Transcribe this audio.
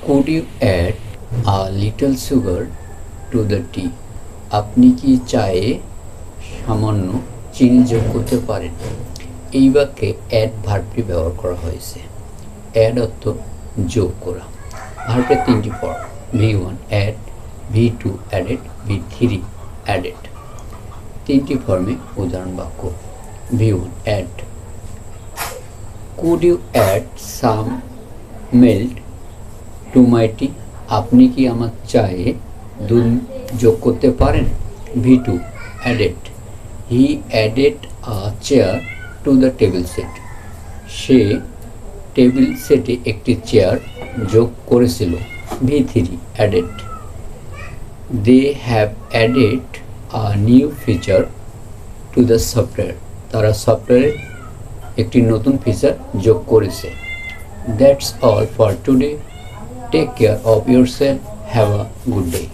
Could you add a little sugar to the tea? আপনি কি চায়ে সামান্য চিনি যোগ করতে পারেন? এই বাক্যে অ্যাড ভার্বটি ব্যবহার করা হয়েছে। অ্যাড অর্থ যোগ করা। ভার্বের তিনটি form, V1 add, V2 added, V3 added. তিনটি ফর্মে উদাহরণ বাক্য। V1 add, could you add some milk to my tea? আপনি কি আমার চায়ে দুধ যোগ করতে পারেন? V2 added, he added a chair to the table set. সে টেবিল সেটে একটি চেয়ার যোগ করেছিল। V3 added, they have added a new feature to the software. তারা সফটওয়্যারে একটি নতুন ফিচার যোগ করেছে। That's all for today. Take care of yourself. Have a good day.